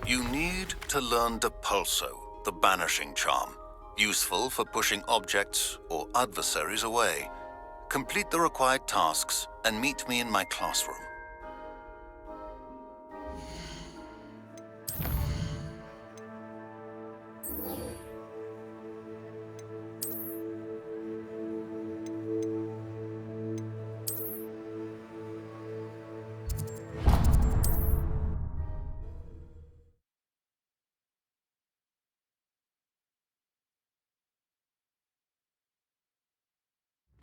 You need to learn Depulso, the banishing charm, useful for pushing objects or adversaries away. Complete the required tasks and meet me in my classroom.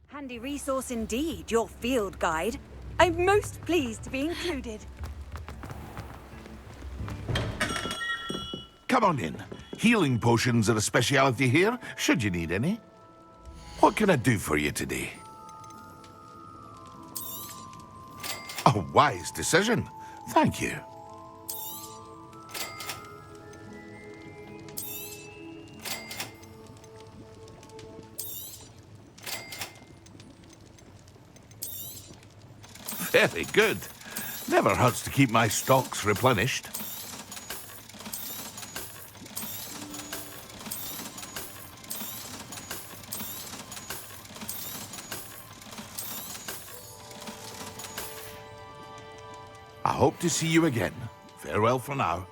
Handy resource indeed, your field guide. I'm most pleased to be included. Come on in. Healing potions are a speciality here, should you need any. What can I do for you today? A wise decision. Thank you. Very good. Never hurts to keep my stocks replenished. I hope to see you again. Farewell for now.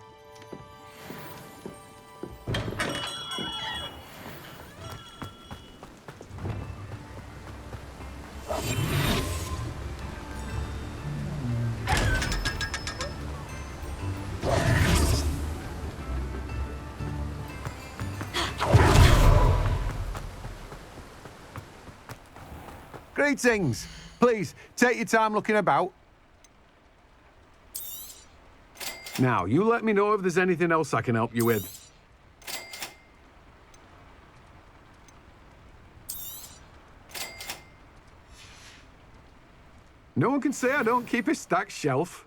Greetings. Please, take your time looking about. Now, you let me know if there's anything else I can help you with. No one can say I don't keep a stacked shelf.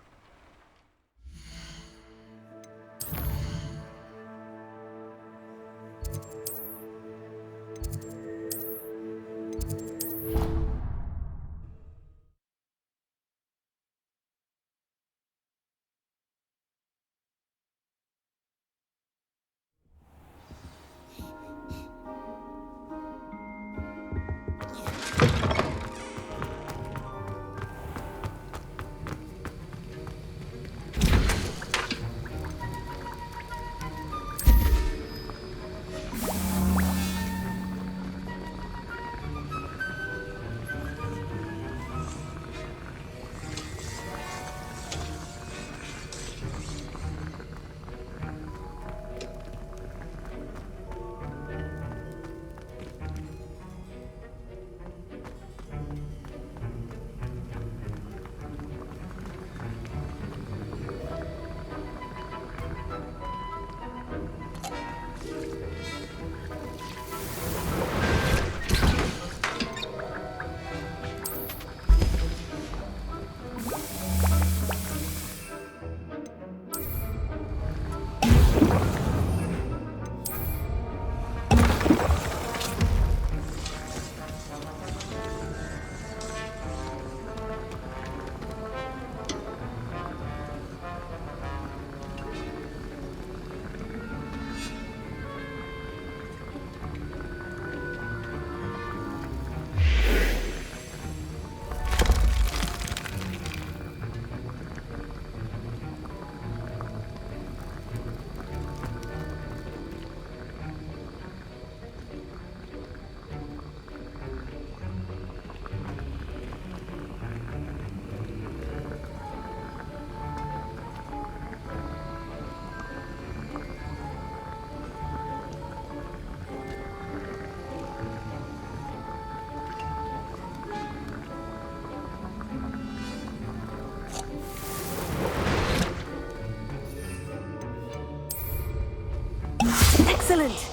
Excellent!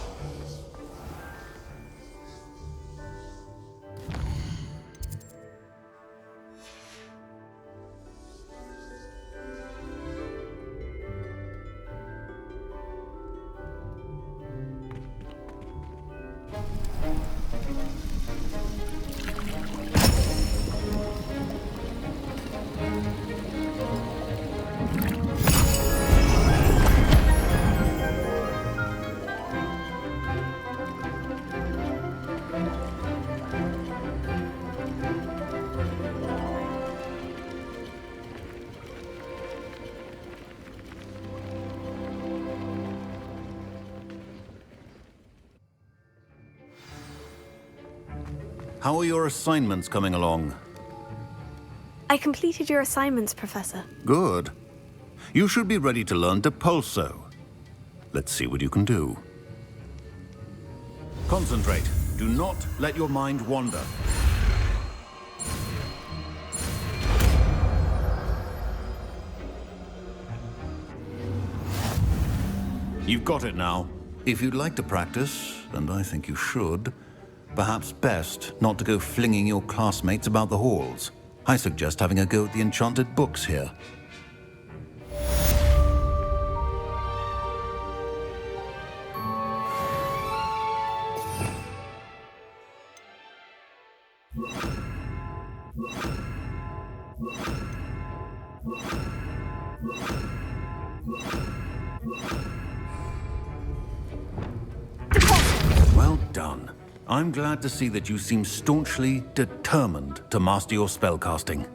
How are your assignments coming along? I completed your assignments, Professor. Good. You should be ready to learn Depulso. Let's see what you can do. Concentrate. Do not let your mind wander. You've got it now. If you'd like to practice, and I think you should, perhaps best not to go flinging your classmates about the halls. I suggest having a go at the enchanted books here. Well done. I'm glad to see that you seem staunchly determined to master your spellcasting.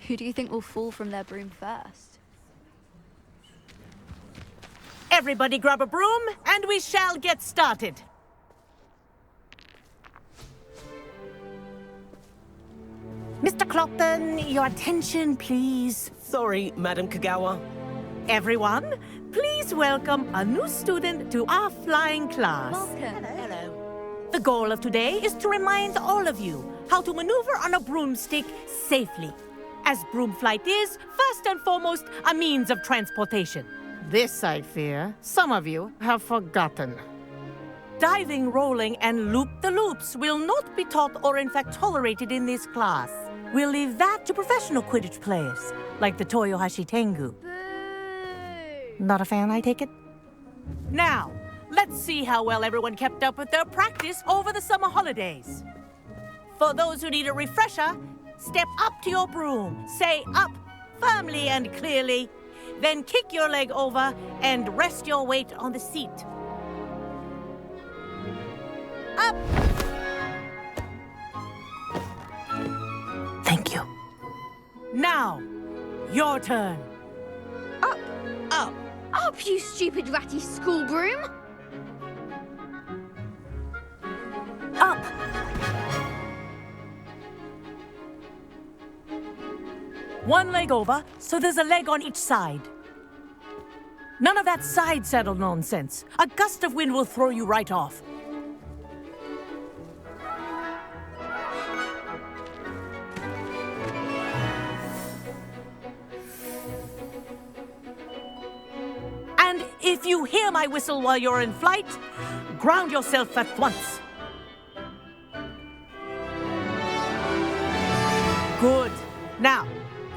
Who do you think will fall from their broom first? Everybody grab a broom, and we shall get started. Mr. Clopton, your attention, please. Sorry, Madam Kagawa. Everyone, please welcome a new student to our flying class. Welcome. Hello. The goal of today is to remind all of you how to maneuver on a broomstick safely, as broom flight is, first and foremost, a means of transportation. This, I fear, some of you have forgotten. Diving, rolling, and loop-the-loops will not be taught or in fact tolerated in this class. We'll leave that to professional Quidditch players, like the Toyohashi Tengu. Boo! Not a fan, I take it? Now, let's see how well everyone kept up with their practice over the summer holidays. For those who need a refresher, step up to your broom, say up firmly and clearly, then kick your leg over and rest your weight on the seat. Up! Thank you. Now, your turn. Up! Up! Up, you stupid ratty school broom! Up! One leg over, so there's a leg on each side. None of that side saddle nonsense. A gust of wind will throw you right off. And if you hear my whistle while you're in flight, ground yourself at once. Good. Now,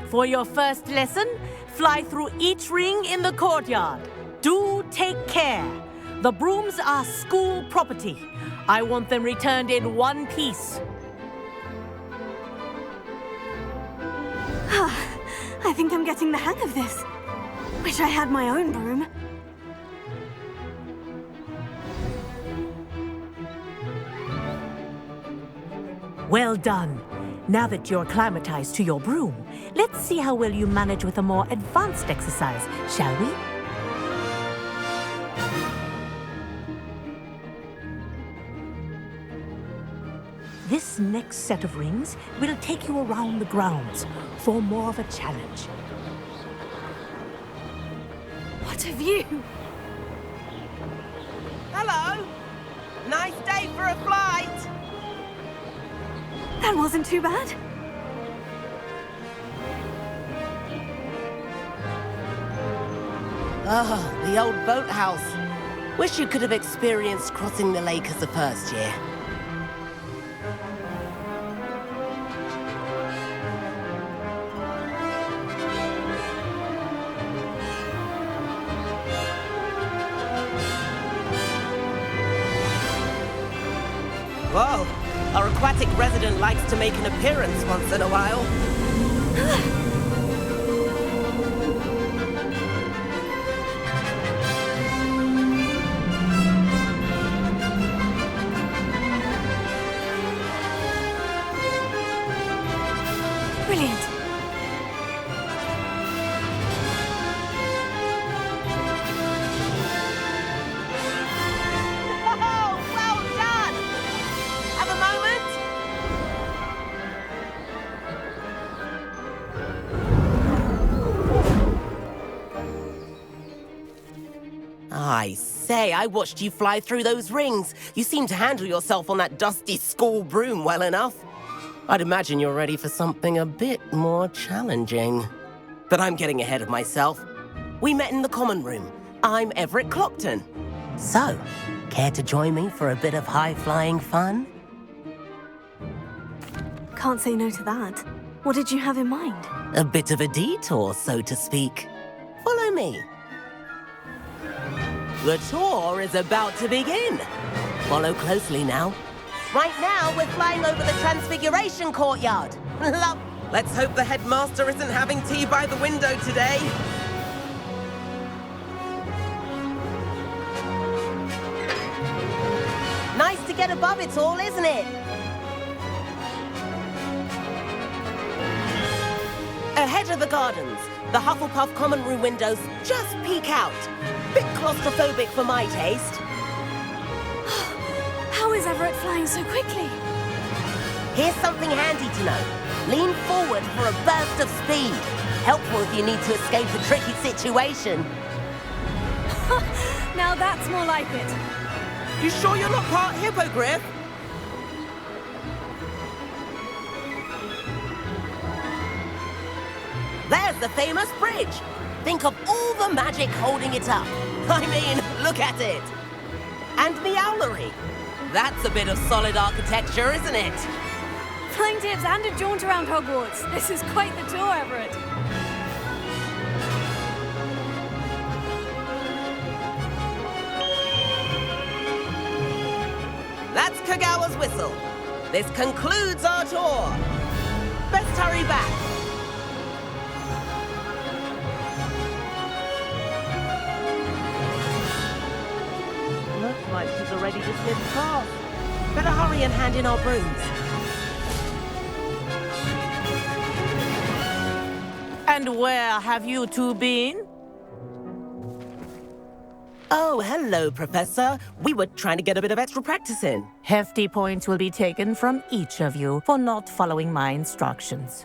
for your first lesson, fly through each ring in the courtyard. Do take care. The brooms are school property. I want them returned in one piece. I think I'm getting the hang of this. Wish I had my own broom. Well done. Now that you're acclimatized to your broom, let's see how well you manage with a more advanced exercise, shall we? This next set of rings will take you around the grounds for more of a challenge. What a view! Hello. Nice day for a flight. That wasn't too bad. Oh, the old boathouse. Wish you could have experienced crossing the lake as a first year. Whoa, Our aquatic resident likes to make an appearance once in a while. Brilliant. Oh, well done! Have a moment? I say, I watched you fly through those rings. You seem to handle yourself on that dusty school broom well enough. I'd imagine you're ready for something a bit more challenging. But I'm getting ahead of myself. We met in the common room. I'm Everett Clopton. So, care to join me for a bit of high-flying fun? Can't say no to that. What did you have in mind? A bit of a detour, so to speak. Follow me. The tour is about to begin. Follow closely now. Right now, we're flying over the Transfiguration Courtyard. Love. Let's hope the headmaster isn't having tea by the window today. Nice to get above it all, isn't it? Ahead of the gardens, the Hufflepuff common room windows just peek out. Bit claustrophobic for my taste. How is Everett flying so quickly? Here's something handy to know. Lean forward for a burst of speed. Helpful if you need to escape a tricky situation. Now that's more like it. You sure you're not part hippogriff? There's the famous bridge. Think of all the magic holding it up. I mean, look at it. And the owlery. That's a bit of solid architecture, isn't it? Flying tips and a jaunt around Hogwarts. This is quite the tour, Everett. That's Kagawa's whistle. This concludes our tour. Best hurry back. Looks like she's already dismissed class. Better hurry and hand in our brooms. And where have you two been? Oh, hello, Professor. We were trying to get a bit of extra practice in. Hefty points will be taken from each of you for not following my instructions.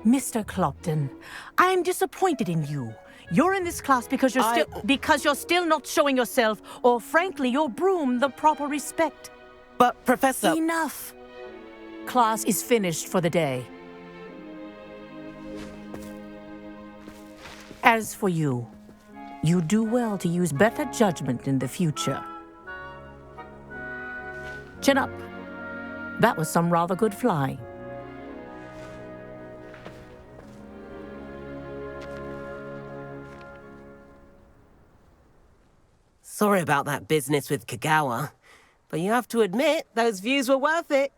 Mr. Clopton, I'm disappointed in you. You're in this class because you're still not showing yourself, or frankly, your broom the proper respect. But, Professor... Enough. Class is finished for the day. As for you, you do well to use better judgment in the future. Chin up. That was some rather good flying. Sorry about that business with Kagawa, but you have to admit, those views were worth it.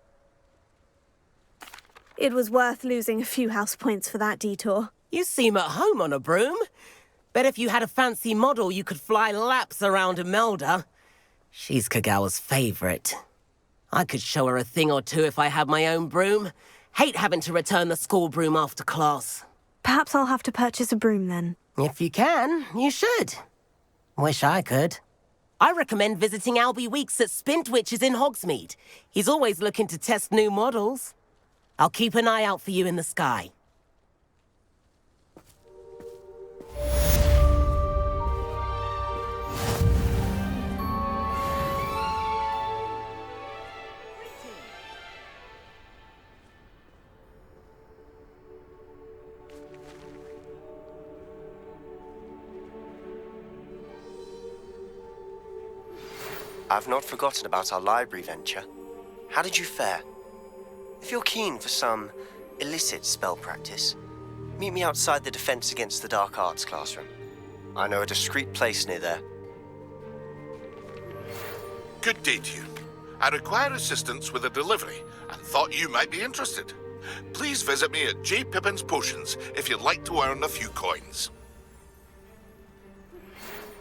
It was worth losing a few house points for that detour. You seem at home on a broom. Bet if you had a fancy model, you could fly laps around Imelda. She's Kagawa's favorite. I could show her a thing or two if I had my own broom. Hate having to return the school broom after class. Perhaps I'll have to purchase a broom then. If you can, you should. Wish I could. I recommend visiting Albie Weeks at Spintwitches in Hogsmeade. He's always looking to test new models. I'll keep an eye out for you in the sky. I've not forgotten about our library venture. How did you fare? If you're keen for some illicit spell practice, meet me outside the Defense Against the Dark Arts classroom. I know a discreet place near there. Good day to you. I require assistance with a delivery and thought you might be interested. Please visit me at J. Pippin's Potions if you'd like to earn a few coins.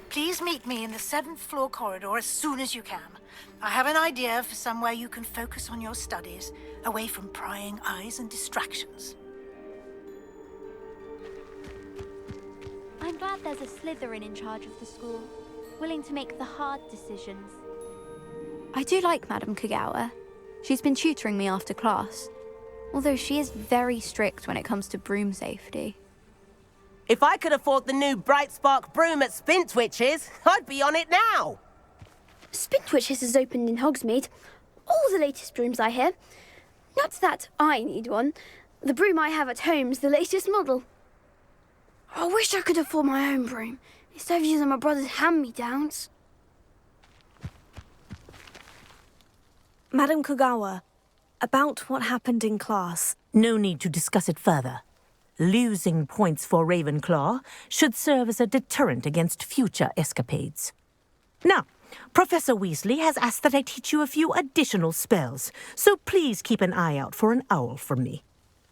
Please meet me in the 7th floor corridor as soon as you can. I have an idea for somewhere you can focus on your studies, away from prying eyes and distractions. I'm glad there's a Slytherin in charge of the school, willing to make the hard decisions. I do like Madame Kagawa. She's been tutoring me after class, although she is very strict when it comes to broom safety. If I could afford the new Bright Spark broom at Spintwitch's, I'd be on it now. Spintwitch's is opened in Hogsmeade. All the latest brooms, I hear. Not that I need one. The broom I have at home's the latest model. I wish I could afford my own broom, instead of using my brother's hand-me-downs. Madame Kagawa, about what happened in class. No need to discuss it further. Losing points for Ravenclaw should serve as a deterrent against future escapades. Now, Professor Weasley has asked that I teach you a few additional spells, so please keep an eye out for an owl from me.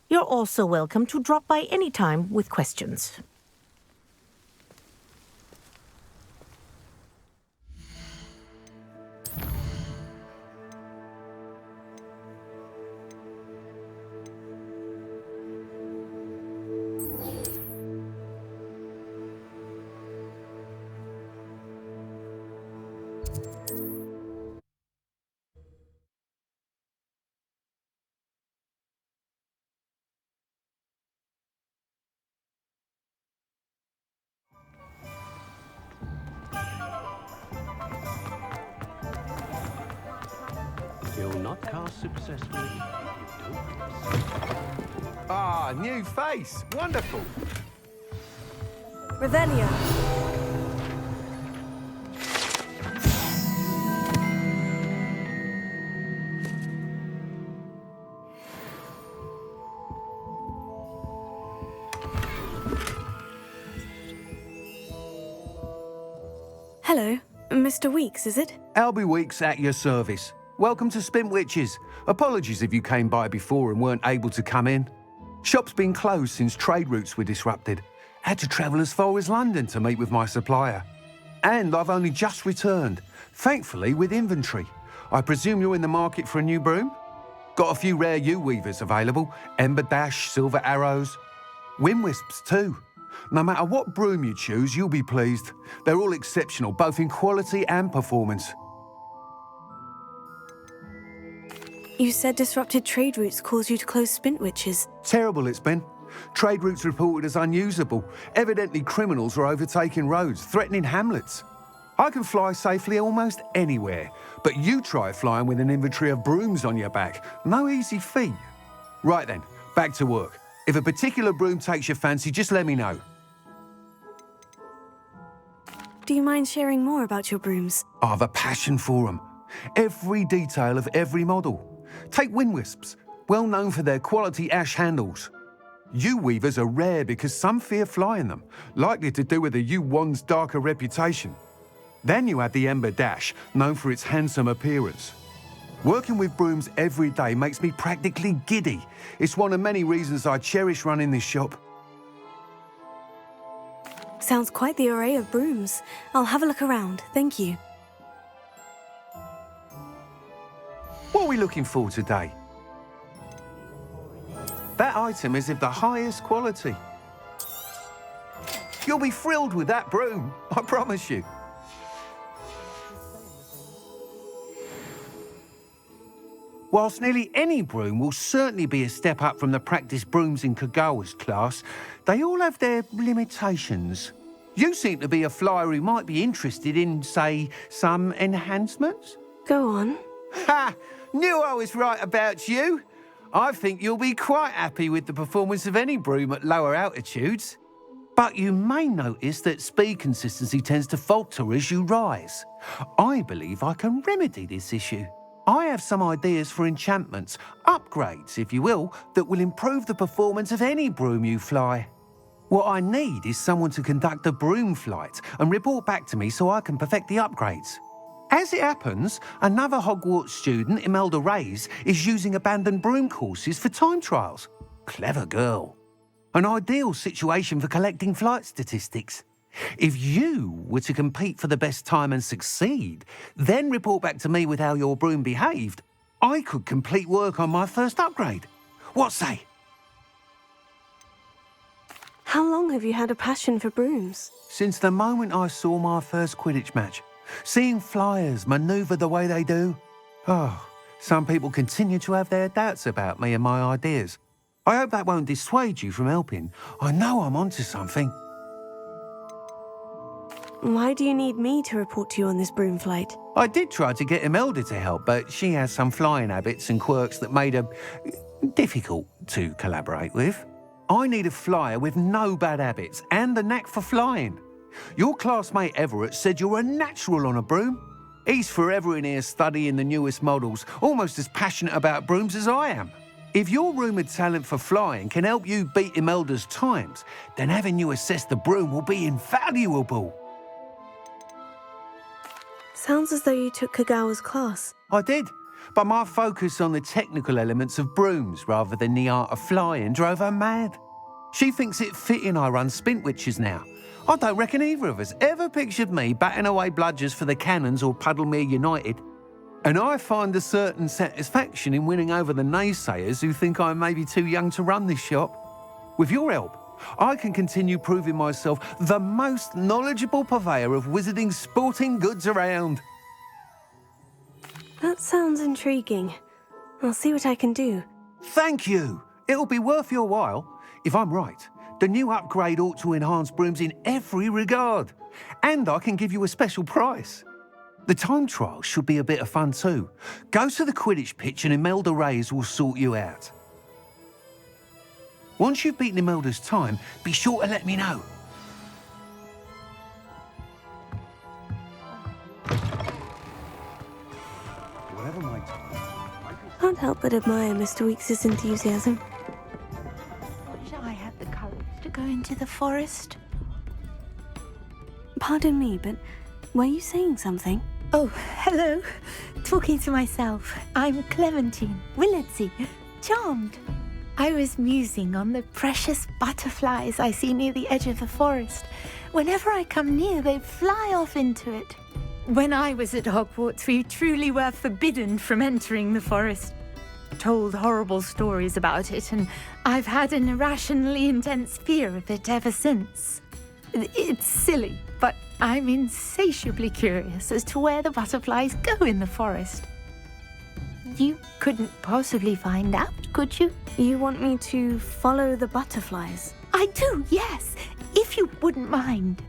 You're also welcome to drop by any time with questions. Still not cast successfully. Ah, new face. Wonderful. Revelio. Hello, Mr. Weeks, is it? Albie Weeks at your service. Welcome to Spintwitch's. Apologies if you came by before and weren't able to come in. Shop's been closed since trade routes were disrupted. Had to travel as far as London to meet with my supplier. And I've only just returned, thankfully with inventory. I presume you're in the market for a new broom? Got a few rare U-weavers available. Ember Dash, Silver Arrows. Wind Wisps too. No matter what broom you choose, you'll be pleased. They're all exceptional, both in quality and performance. You said disrupted trade routes caused you to close Spintwitch's. Terrible it's been. Trade routes reported as unusable. Evidently criminals are overtaking roads, threatening hamlets. I can fly safely almost anywhere, but you try flying with an inventory of brooms on your back. No easy feat. Right then, back to work. If a particular broom takes your fancy, just let me know. Do you mind sharing more about your brooms? I have a passion for them. Every detail of every model. Take Wind Wisps, well known for their quality ash handles. U-weavers are rare because some fear flying them, likely to do with the U-wand's darker reputation. Then you have the Ember Dash, known for its handsome appearance. Working with brooms every day makes me practically giddy. It's one of many reasons I cherish running this shop. Sounds quite the array of brooms. I'll have a look around, thank you. What are we looking for today? That item is of the highest quality. You'll be thrilled with that broom, I promise you. Whilst nearly any broom will certainly be a step up from the practice brooms in Kagawa's class, they all have their limitations. You seem to be a flyer who might be interested in, say, some enhancements? Go on. Ha! Knew I was right about you. I think you'll be quite happy with the performance of any broom at lower altitudes. But you may notice that speed consistency tends to falter as you rise. I believe I can remedy this issue. I have some ideas for enchantments, upgrades, if you will, that will improve the performance of any broom you fly. What I need is someone to conduct a broom flight and report back to me so I can perfect the upgrades. As it happens, another Hogwarts student, Imelda Reyes, is using abandoned broom courses for time trials. Clever girl. An ideal situation for collecting flight statistics. If you were to compete for the best time and succeed, then report back to me with how your broom behaved, I could complete work on my first upgrade. What say? How long have you had a passion for brooms? Since the moment I saw my first Quidditch match. Seeing flyers manoeuvre the way they do. Oh, some people continue to have their doubts about me and my ideas. I hope that won't dissuade you from helping. I know I'm onto something. Why do you need me to report to you on this broom flight? I did try to get Imelda to help, but she has some flying habits and quirks that made her difficult to collaborate with. I need a flyer with no bad habits and the knack for flying. Your classmate Everett said you're a natural on a broom. He's forever in here studying the newest models, almost as passionate about brooms as I am. If your rumoured talent for flying can help you beat Imelda's times, then having you assess the broom will be invaluable. Sounds as though you took Kagawa's class. I did, but my focus on the technical elements of brooms rather than the art of flying drove her mad. She thinks it fitting I run Spintwitches now. I don't reckon either of us ever pictured me batting away bludgers for the Cannons or Puddlemere United. And I find a certain satisfaction in winning over the naysayers who think I may be too young to run this shop. With your help, I can continue proving myself the most knowledgeable purveyor of wizarding sporting goods around. That sounds intriguing. I'll see what I can do. Thank you. It'll be worth your while. If I'm right, the new upgrade ought to enhance brooms in every regard. And I can give you a special price. The time trial should be a bit of fun too. Go to the Quidditch pitch and Imelda Reyes will sort you out. Once you've beaten Imelda's time, be sure to let me know. Whatever my time. Can't help but admire Mr. Weekes' enthusiasm. Wish I had the courage to go into the forest. Pardon me, but were you saying something? Oh, hello. Talking to myself. I'm Clementine Willardsey. Charmed. I was musing on the precious butterflies I see near the edge of the forest. Whenever I come near, they fly off into it. When I was at Hogwarts, we truly were forbidden from entering the forest. Told horrible stories about it, and I've had an irrationally intense fear of it ever since. It's silly, but I'm insatiably curious as to where the butterflies go in the forest. You couldn't possibly find out, could you? You want me to follow the butterflies? I do, yes, if you wouldn't mind.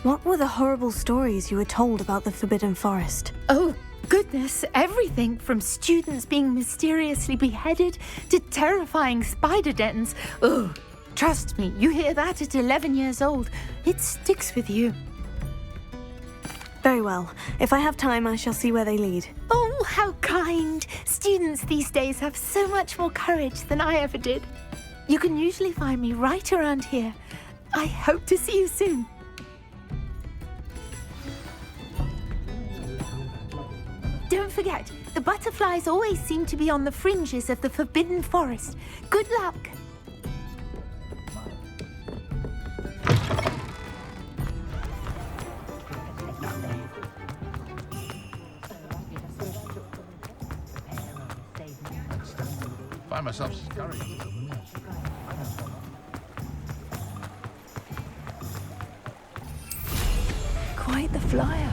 What were the horrible stories you were told about the Forbidden Forest? Oh, goodness, everything from students being mysteriously beheaded to terrifying spider dens. Ugh. Trust me, you hear that at 11 years old. It sticks with you. Very well. If I have time, I shall see where they lead. Oh, how kind. Students these days have so much more courage than I ever did. You can usually find me right around here. I hope to see you soon. Don't forget, the butterflies always seem to be on the fringes of the Forbidden Forest. Good luck. Find myself scurrying. Quite the flyer.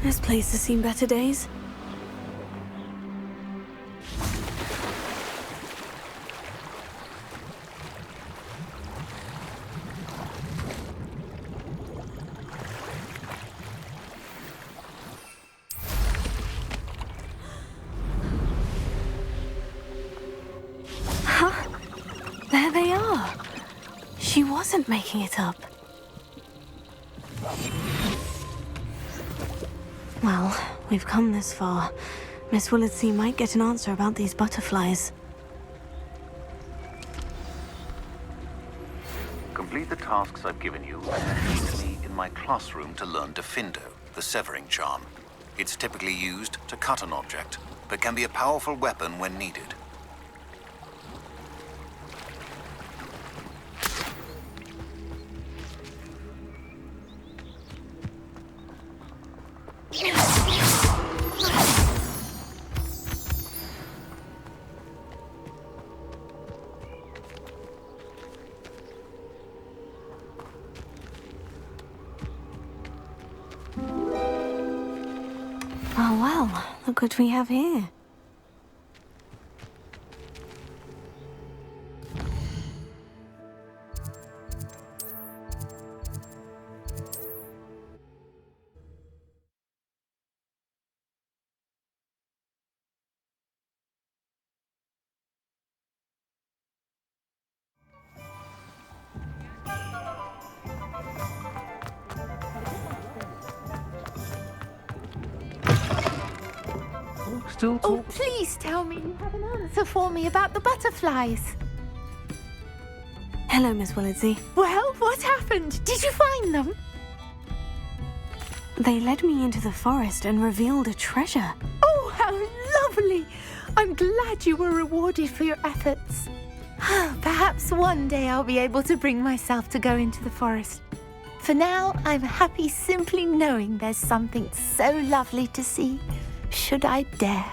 This place has seen better days. There they are. She wasn't making it up. Well, we've come this far. Miss Willitsey might get an answer about these butterflies. Complete the tasks I've given you and then meet me in my classroom to learn Defindo, the severing charm. It's typically used to cut an object, but can be a powerful weapon when needed. Oh well, look what we have here. Still Oh, talk? please tell me you have an answer for me about the butterflies. Hello, Miss Willitsey. Well, what happened? Did you find them? They led me into the forest and revealed a treasure. Oh, how lovely! I'm glad you were rewarded for your efforts. Perhaps one day I'll be able to bring myself to go into the forest. For now, I'm happy simply knowing there's something so lovely to see, should I dare.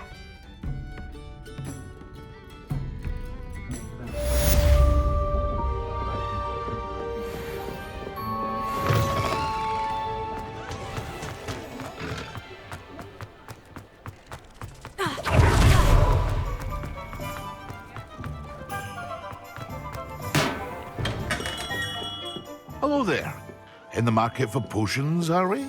Hello there. In the market for potions, are we?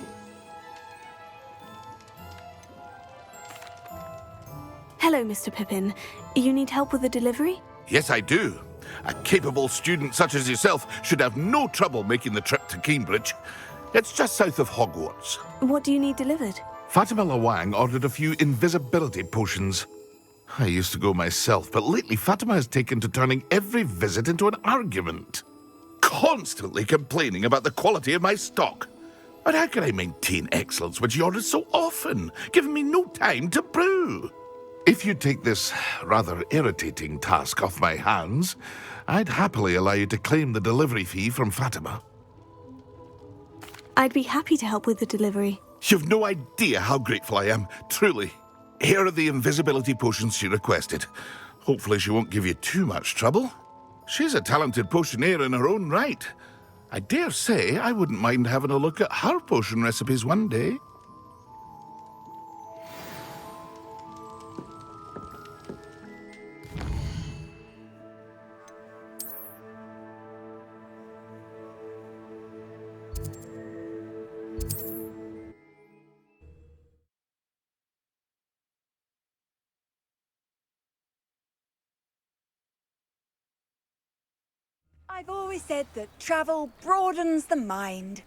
Hello, Mr. Pippin. You need help with the delivery? Yes, I do. A capable student such as yourself should have no trouble making the trip to Cambridge. It's just south of Hogwarts. What do you need delivered? Fatima Lawang ordered a few invisibility potions. I used to go myself, but lately Fatima has taken to turning every visit into an argument. Constantly complaining about the quality of my stock. But how can I maintain excellence when she orders so often, giving me no time to brew? If you take this rather irritating task off my hands, I'd happily allow you to claim the delivery fee from Fatima. I'd be happy to help with the delivery. You've no idea how grateful I am, truly. Here are the invisibility potions she requested. Hopefully she won't give you too much trouble. She's a talented potioneer in her own right. I dare say I wouldn't mind having a look at her potion recipes one day. I've always said that travel broadens the mind.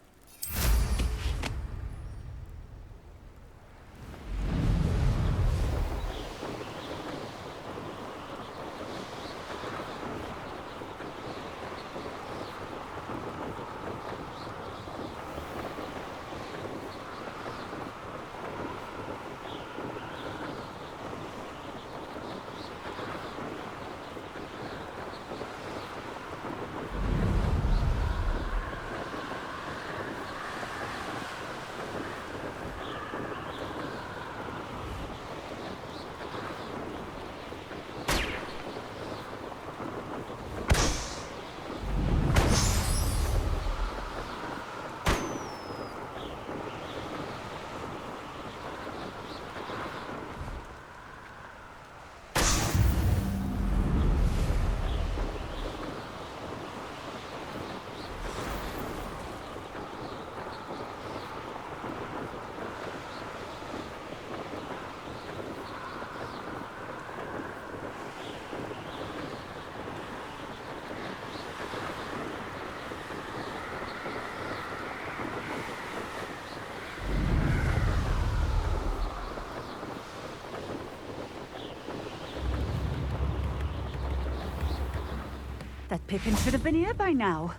That Pippin should have been here by now.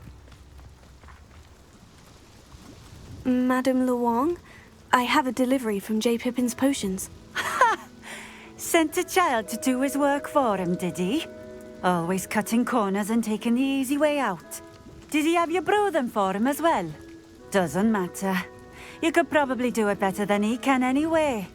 Madame Luong, I have a delivery from J. Pippin's potions. Sent a child to do his work for him, did he? Always cutting corners and taking the easy way out. Did he have you brew them for him as well? Doesn't matter. You could probably do it better than he can anyway.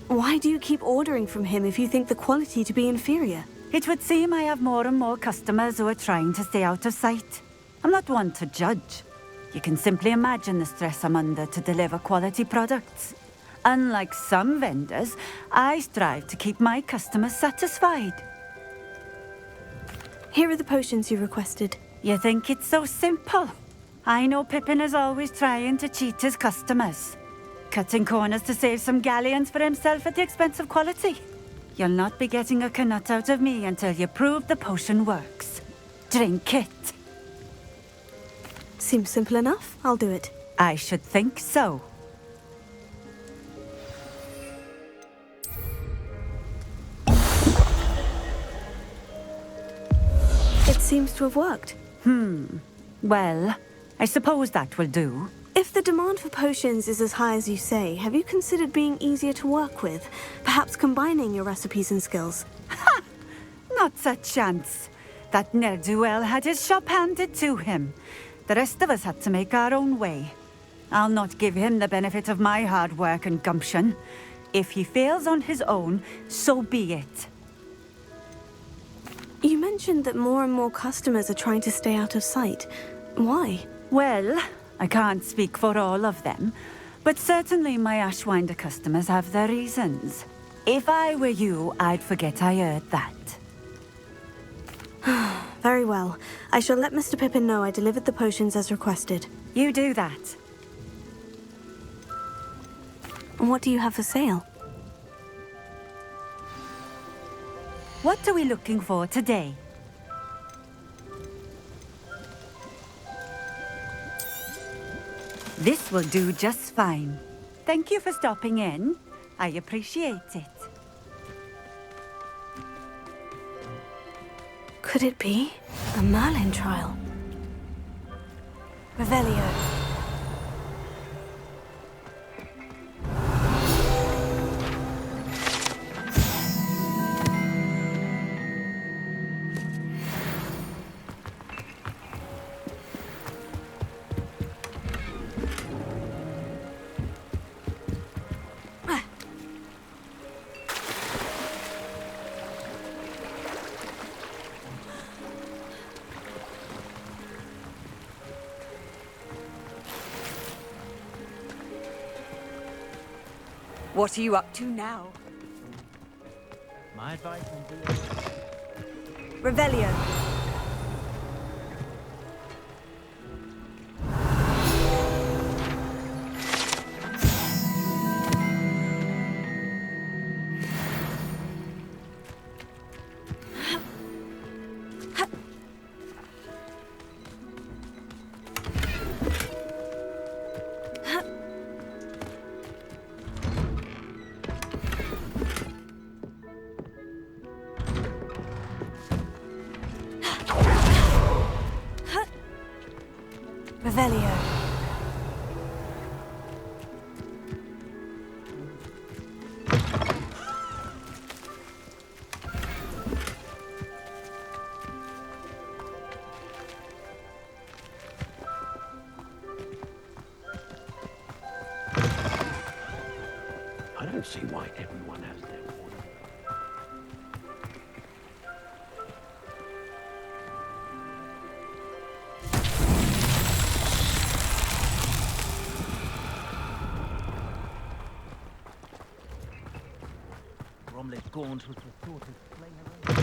Why do you keep ordering from him if you think the quality to be inferior? It would seem I have more and more customers who are trying to stay out of sight. I'm not one to judge. You can simply imagine the stress I'm under to deliver quality products. Unlike some vendors, I strive to keep my customers satisfied. Here are the potions you requested. You think it's so simple? I know Pippin is always trying to cheat his customers. Cutting corners to save some galleons for himself at the expense of quality. You'll not be getting a canut out of me until you prove the potion works. Drink it. Seems simple enough. I'll do it. I should think so. It seems to have worked. Well, I suppose that will do. If the demand for potions is as high as you say, have you considered being easier to work with? Perhaps combining your recipes and skills? Ha! Not a chance. That ne'er-do-well had his shop handed to him. The rest of us had to make our own way. I'll not give him the benefit of my hard work and gumption. If he fails on his own, so be it. You mentioned that more and more customers are trying to stay out of sight. Why? Well, I can't speak for all of them, but certainly my Ashwinder customers have their reasons. If I were you, I'd forget I heard that. Very well. I shall let Mr. Pippin know I delivered the potions as requested. You do that. And what do you have for sale? What are we looking for today? This will do just fine. Thank you for stopping in. I appreciate it. Could it be a Merlin trial? Revelio. What are you up to now? My advice Revelio. Revelio. I don't see why everyone has their own. Bromley Gaunt was the thought of playing her own.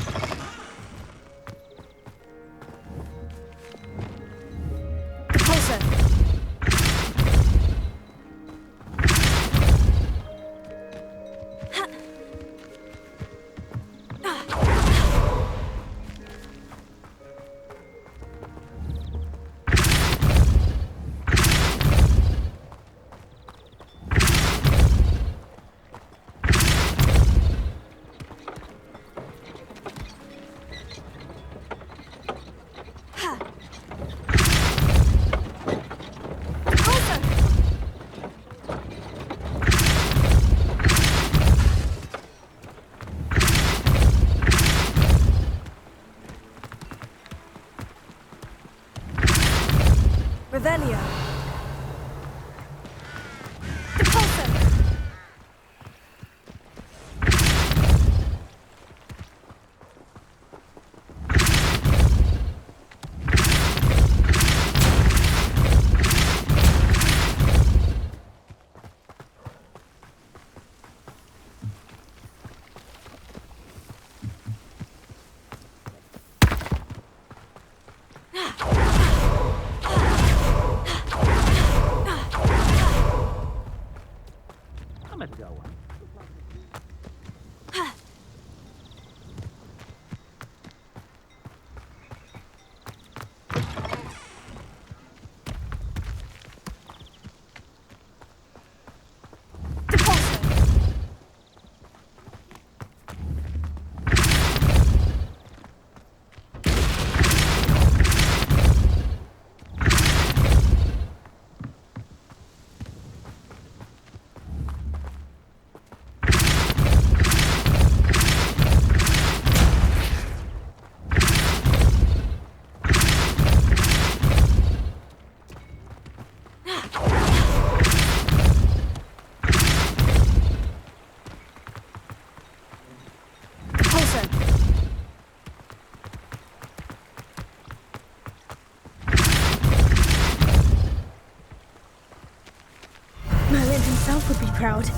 Revelio. Depulso. I'm at go. Merlin himself would be proud.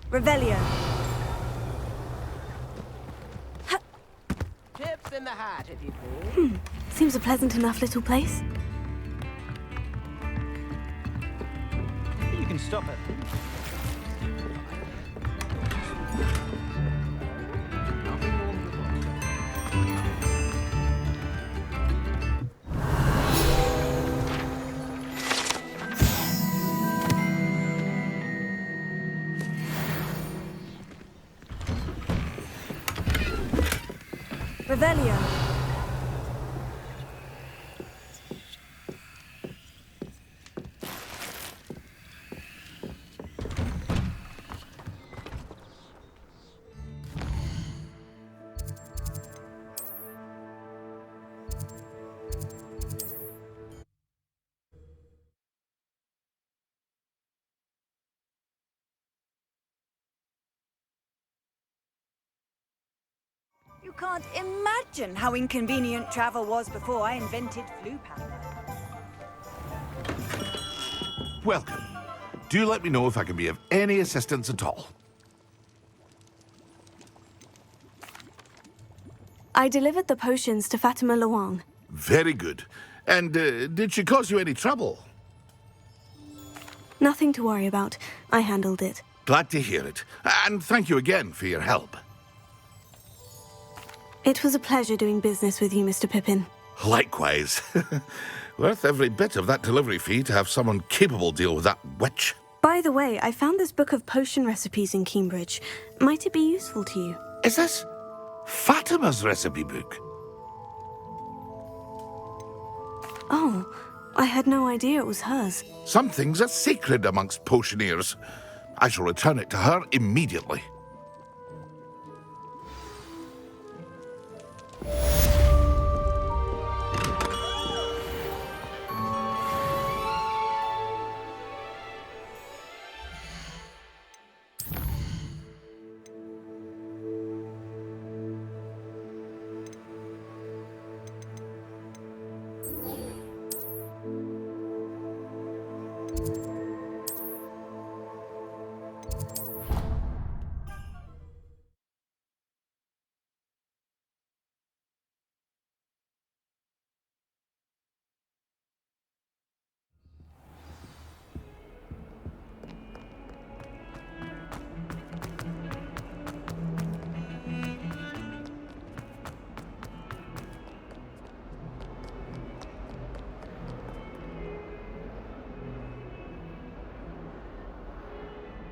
Revelio. Chips in the hat, if you please. Seems a pleasant enough little place. You can stop it. Revelio. You can't imagine how inconvenient travel was before I invented flu powder. Welcome. Do let me know if I can be of any assistance at all. I delivered the potions to Fatima Luang. Very good. And did she cause you any trouble? Nothing to worry about. I handled it. Glad to hear it. And thank you again for your help. It was a pleasure doing business with you, Mr. Pippin. Likewise. Worth every bit of that delivery fee to have someone capable deal with that witch. By the way, I found this book of potion recipes in Cambridge. Might it be useful to you? Is this Fatima's recipe book? Oh, I had no idea it was hers. Some things are sacred amongst potioneers. I shall return it to her immediately.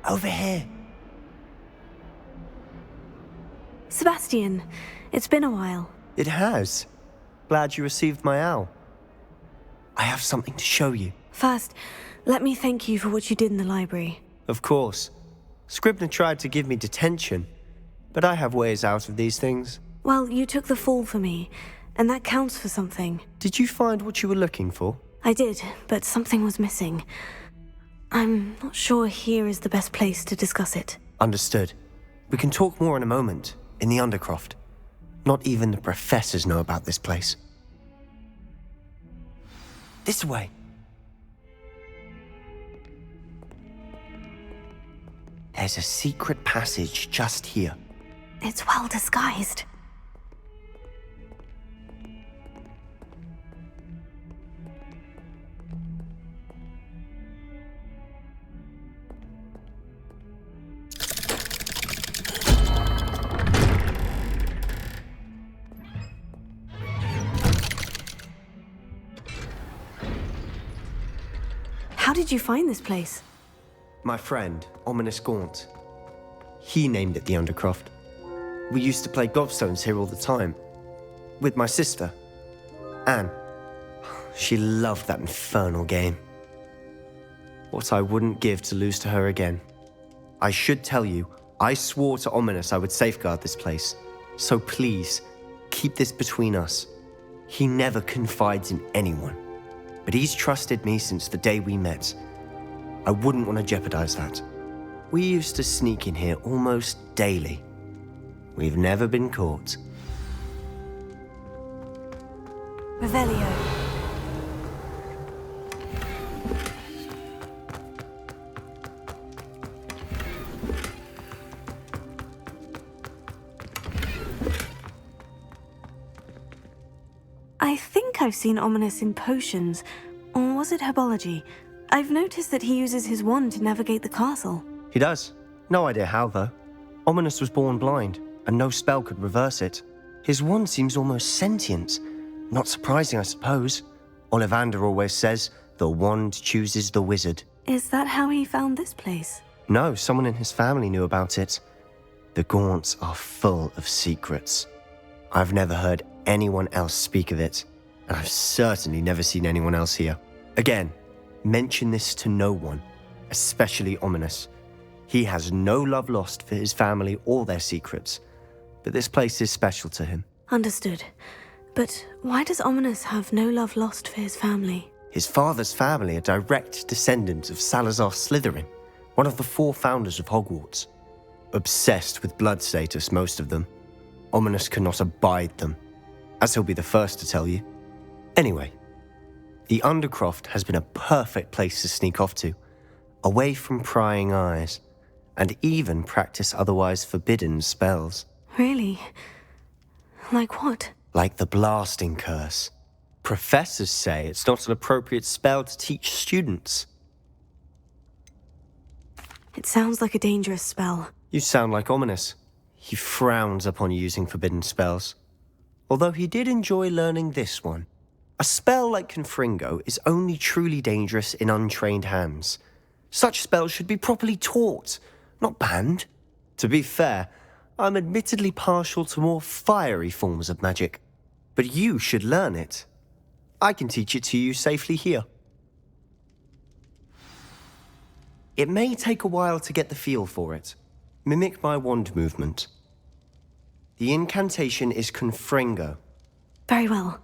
Over here. Sebastian, it's been a while. It has. Glad you received my owl. I have something to show you. First, let me thank you for what you did in the library. Of course. Scribner tried to give me detention, but I have ways out of these things. Well, you took the fall for me, and that counts for something. Did you find what you were looking for? I did, but something was missing. I'm not sure here is the best place to discuss it. Understood. We can talk more in a moment, in the Undercroft. Not even the professors know about this place. This way. There's a secret passage just here. It's well disguised. How did you find this place? My friend, Ominous Gaunt. He named it the Undercroft. We used to play gobstones here all the time. With my sister, Anne. She loved that infernal game. What I wouldn't give to lose to her again. I should tell you, I swore to Ominous I would safeguard this place. So please, keep this between us. He never confides in anyone. But he's trusted me since the day we met. I wouldn't want to jeopardize that. We used to sneak in here almost daily. We've never been caught. Revelio. I think I've seen Ominous in potions, or was it herbology? I've noticed that he uses his wand to navigate the castle. He does. No idea how, though. Ominous was born blind, and no spell could reverse it. His wand seems almost sentient. Not surprising, I suppose. Ollivander always says, the wand chooses the wizard. Is that how he found this place? No, someone in his family knew about it. The Gaunts are full of secrets. I've never heard anyone else speak of it, and I've certainly never seen anyone else here. Again, mention this to no one, especially Ominous. He has no love lost for his family or their secrets, but this place is special to him. Understood. But why does Ominous have no love lost for his family? His father's family are direct descendants of Salazar Slytherin, one of the 4 founders of Hogwarts. Obsessed with blood status, most of them. Ominous cannot abide them, as he'll be the first to tell you. Anyway, the Undercroft has been a perfect place to sneak off to, away from prying eyes, and even practice otherwise forbidden spells. Really? Like what? Like the blasting curse. Professors say it's not an appropriate spell to teach students. It sounds like a dangerous spell. You sound like Ominous. He frowns upon using forbidden spells. Although he did enjoy learning this one. A spell like Confringo is only truly dangerous in untrained hands. Such spells should be properly taught, not banned. To be fair, I'm admittedly partial to more fiery forms of magic. But you should learn it. I can teach it to you safely here. It may take a while to get the feel for it. Mimic my wand movement. The incantation is Confringo. Very well.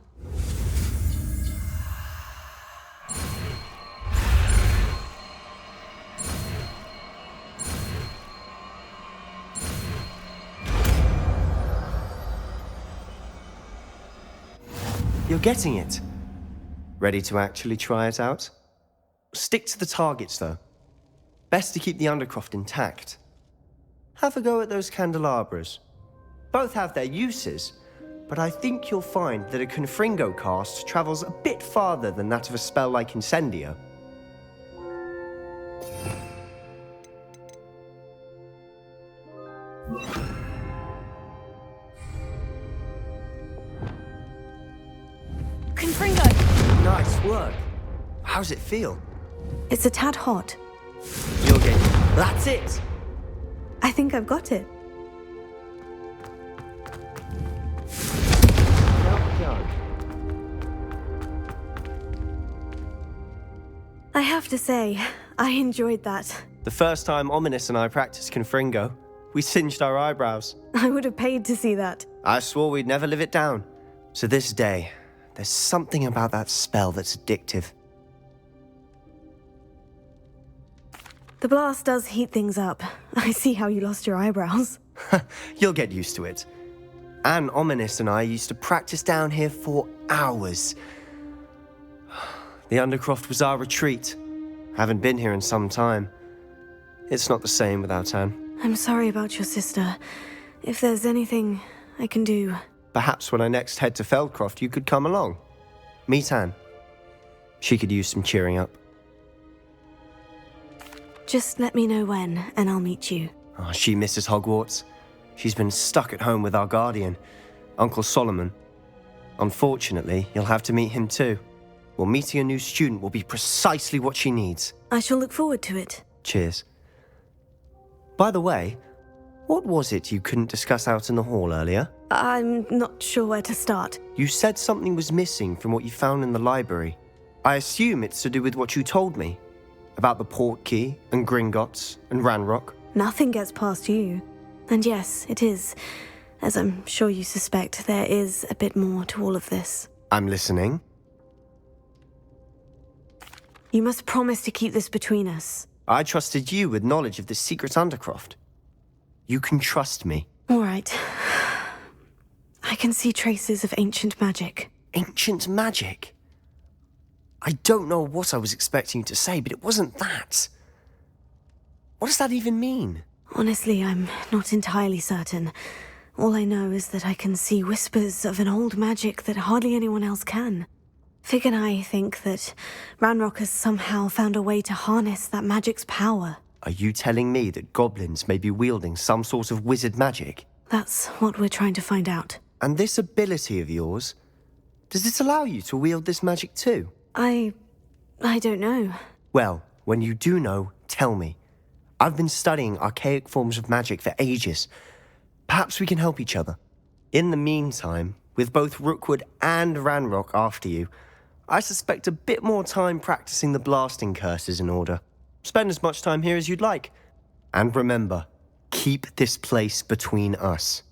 You're getting it. Ready to actually try it out? Stick to the targets, though. Best to keep the Undercroft intact. Have a go at those candelabras. Both have their uses, but I think you'll find that a Confringo cast travels a bit farther than that of a spell like Incendio. Confringo! Nice work. How's it feel? It's a tad hot. You're getting... That's it! I think I've got it. I have to say, I enjoyed that. The first time Ominous and I practiced Confringo, we singed our eyebrows. I would have paid to see that. I swore we'd never live it down. So this day, there's something about that spell that's addictive. The blast does heat things up. I see how you lost your eyebrows. You'll get used to it. Anne Ominous and I used to practice down here for hours. The Undercroft was our retreat. Haven't been here in some time. It's not the same without Anne. I'm sorry about your sister. If there's anything I can do... Perhaps when I next head to Feldcroft, you could come along. Meet Anne. She could use some cheering up. Just let me know when, and I'll meet you. Oh, she misses Hogwarts. She's been stuck at home with our guardian, Uncle Solomon. Unfortunately, you'll have to meet him too. Well, meeting a new student will be precisely what she needs. I shall look forward to it. Cheers. By the way, what was it you couldn't discuss out in the hall earlier? I'm not sure where to start. You said something was missing from what you found in the library. I assume it's to do with what you told me. About the Portkey, and Gringotts, and Ranrock. Nothing gets past you. And yes, it is. As I'm sure you suspect, there is a bit more to all of this. I'm listening. You must promise to keep this between us. I trusted you with knowledge of this secret Undercroft. You can trust me. All right. I can see traces of ancient magic. Ancient magic? I don't know what I was expecting you to say, but it wasn't that. What does that even mean? Honestly, I'm not entirely certain. All I know is that I can see whispers of an old magic that hardly anyone else can. Fig and I think that Ranrock has somehow found a way to harness that magic's power. Are you telling me that goblins may be wielding some sort of wizard magic? That's what we're trying to find out. And this ability of yours, does it allow you to wield this magic too? I don't know. Well, when you do know, tell me. I've been studying archaic forms of magic for ages. Perhaps we can help each other. In the meantime, with both Rookwood and Ranrock after you, I suspect a bit more time practicing the blasting curse is in order. Spend as much time here as you'd like. And remember, keep this place between us.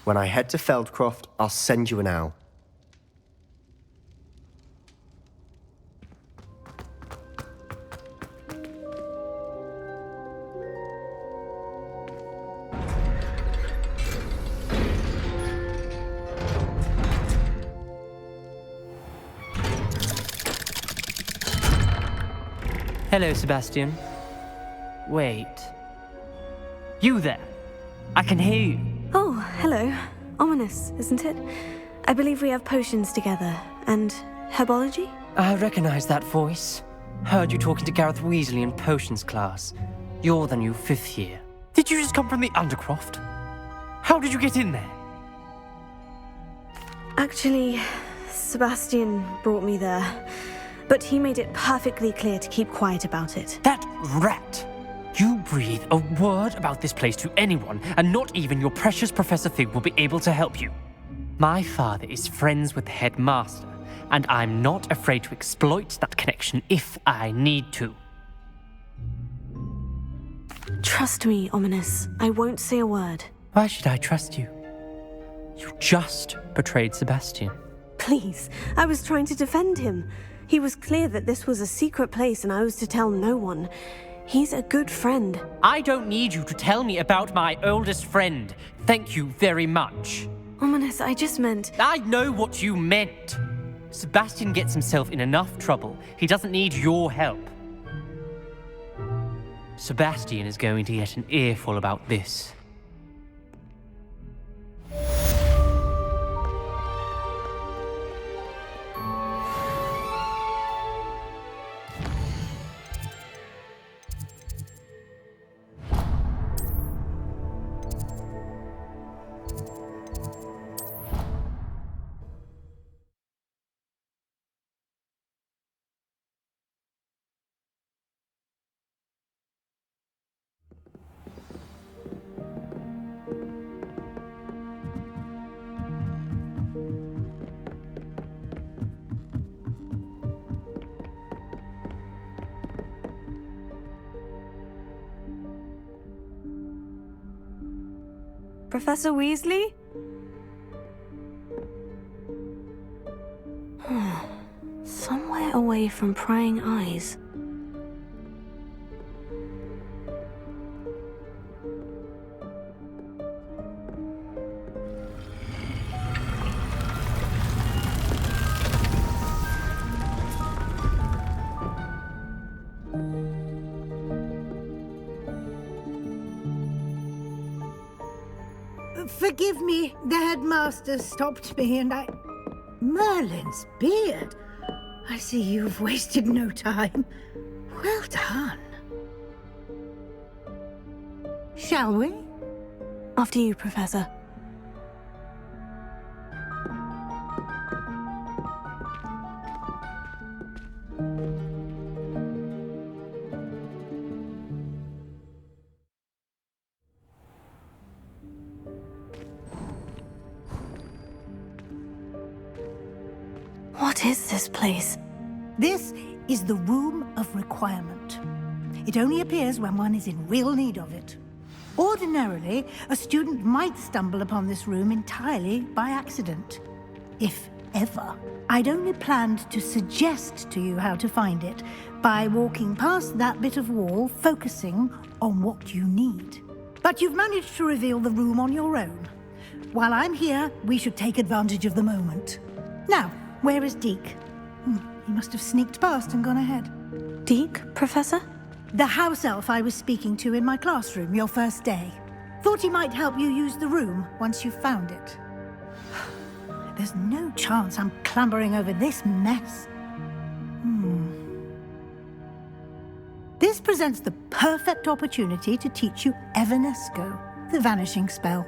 When I head to Feldcroft, I'll send you an owl. Hello, Sebastian. Wait. You there? I can hear you. Oh, hello. Ominous, isn't it? I believe we have potions together. And herbology? I recognize that voice. Heard you talking to Gareth Weasley in potions class. You're the new 5th year. Did you just come from the Undercroft? How did you get in there? Actually, Sebastian brought me there. But he made it perfectly clear to keep quiet about it. That rat! You breathe a word about this place to anyone, and not even your precious Professor Fig will be able to help you. My father is friends with the headmaster, and I'm not afraid to exploit that connection if I need to. Trust me, Ominous. I won't say a word. Why should I trust you? You just betrayed Sebastian. Please, I was trying to defend him. He was clear that this was a secret place and I was to tell no one. He's a good friend. I don't need you to tell me about my oldest friend. Thank you very much. Ominous, I just meant... I know what you meant. Sebastian gets himself in enough trouble. He doesn't need your help. Sebastian is going to get an earful about this. Professor Weasley? Somewhere away from prying eyes. Forgive me, the headmaster stopped me and I... Merlin's beard. I see you've wasted no time. Well done. Shall we? After you, Professor. What is this place? This is the Room of Requirement. It only appears when one is in real need of it. Ordinarily, a student might stumble upon this room entirely by accident. If ever. I'd only planned to suggest to you how to find it by walking past that bit of wall, focusing on what you need. But you've managed to reveal the room on your own. While I'm here, we should take advantage of the moment. Now, where is Deke? He must have sneaked past and gone ahead. Deke, Professor? The house elf I was speaking to in my classroom your first day. Thought he might help you use the room once you found it. There's no chance I'm clambering over this mess. This presents the perfect opportunity to teach you Evanesco, the vanishing spell.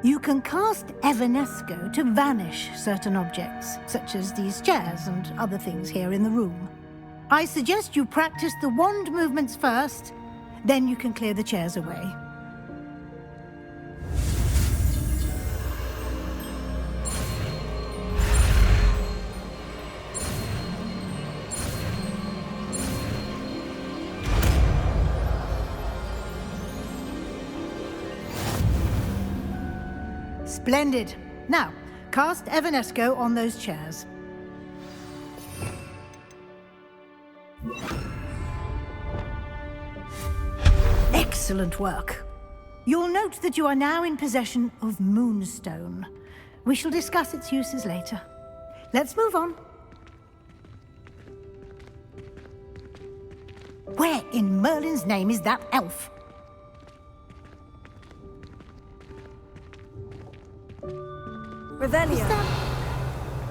You can cast Evanesco to vanish certain objects, such as these chairs and other things here in the room. I suggest you practice the wand movements first, then you can clear the chairs away. Splendid. Now, cast Evanesco on those chairs. Excellent work. You'll note that you are now in possession of Moonstone. We shall discuss its uses later. Let's move on. Where in Merlin's name is that elf? Revelio.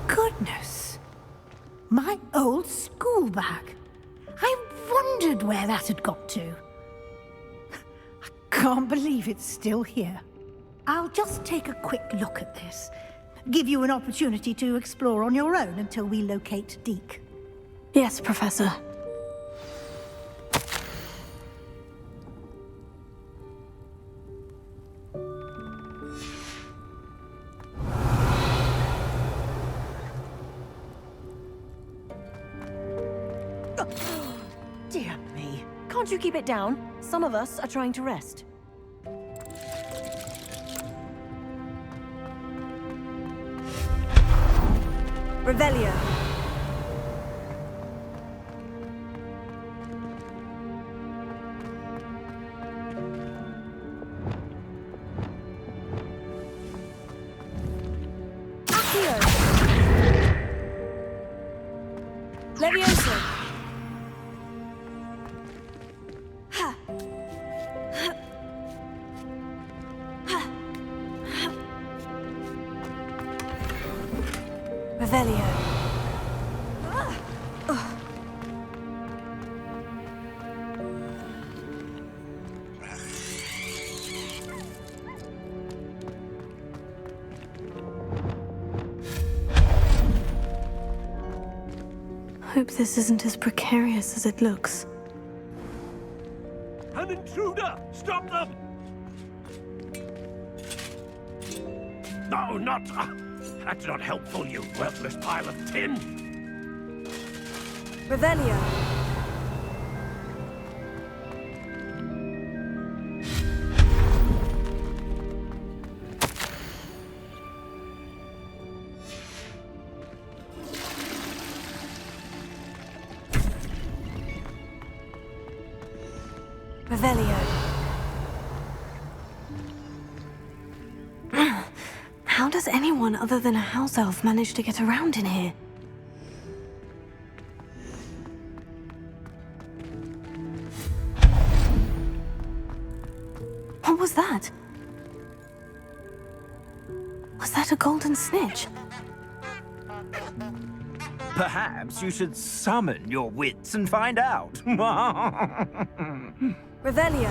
Goodness. My old school bag. I wondered where that had got to. I can't believe it's still here. I'll just take a quick look at this. Give you an opportunity to explore on your own until we locate Deke. Yes, Professor. Dear me. Can't you keep it down? Some of us are trying to rest. Revelio. Accio. Leviosa. Revelio. Hope this isn't as precarious as it looks. An intruder! Stop them! No, not... that's not helpful, you worthless pile of tin! Revelio. Revelio. How does anyone other than a house elf manage to get around in here? What was that? Was that a golden snitch? Perhaps you should summon your wits and find out. Revelio.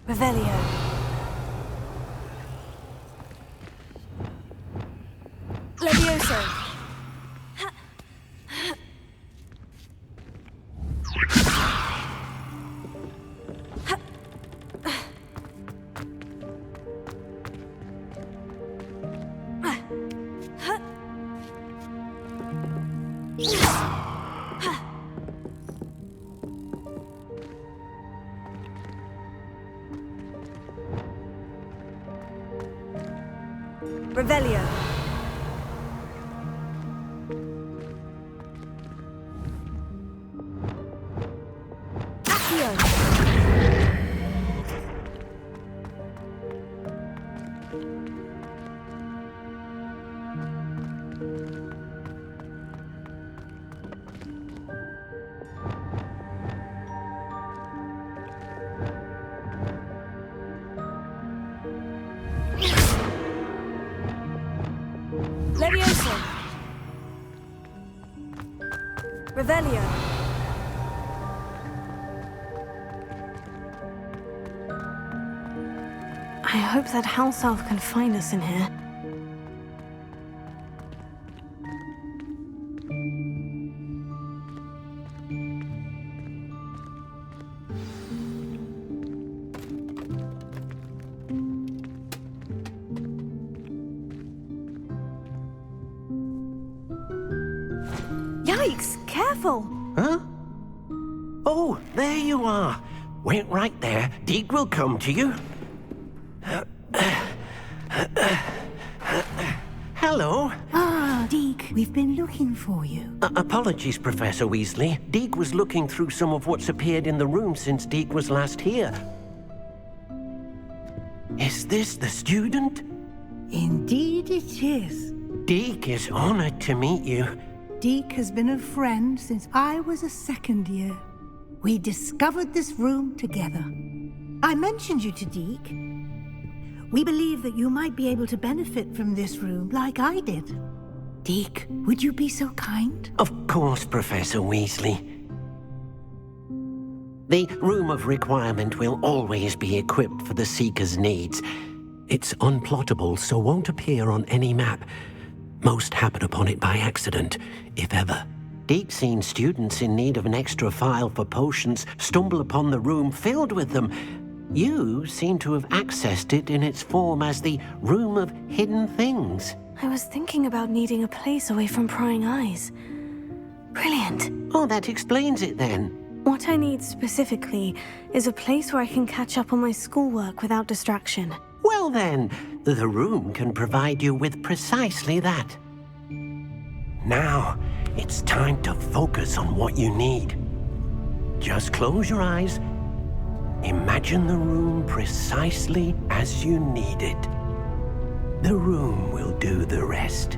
Revelio. Levioso. Revelio. Accio. Levioso. Revelio. I hope that house elf can find us in here. Yikes! Careful! Huh? Oh, there you are. Wait right there. Deek will come to you. Hello. Ah, Deek, we've been looking for you. Apologies, Professor Weasley. Deek was looking through some of what's appeared in the room since Deek was last here. Is this the student? Indeed it is. Deek is honored to meet you. Deek has been a friend since I was a second year. We discovered this room together. I mentioned you to Deek. We believe that you might be able to benefit from this room like I did. Deek, would you be so kind? Of course, Professor Weasley. The Room of Requirement will always be equipped for the Seeker's needs. It's unplottable, so won't appear on any map. Most happen upon it by accident, if ever. Deek's seen students in need of an extra file for potions stumble upon the room filled with them. You seem to have accessed it in its form as the Room of Hidden Things. I was thinking about needing a place away from prying eyes. Brilliant. Oh, that explains it then. What I need specifically is a place where I can catch up on my schoolwork without distraction. Well then, the room can provide you with precisely that. Now, it's time to focus on what you need. Just close your eyes. Imagine the room precisely as you need it. The room will do the rest.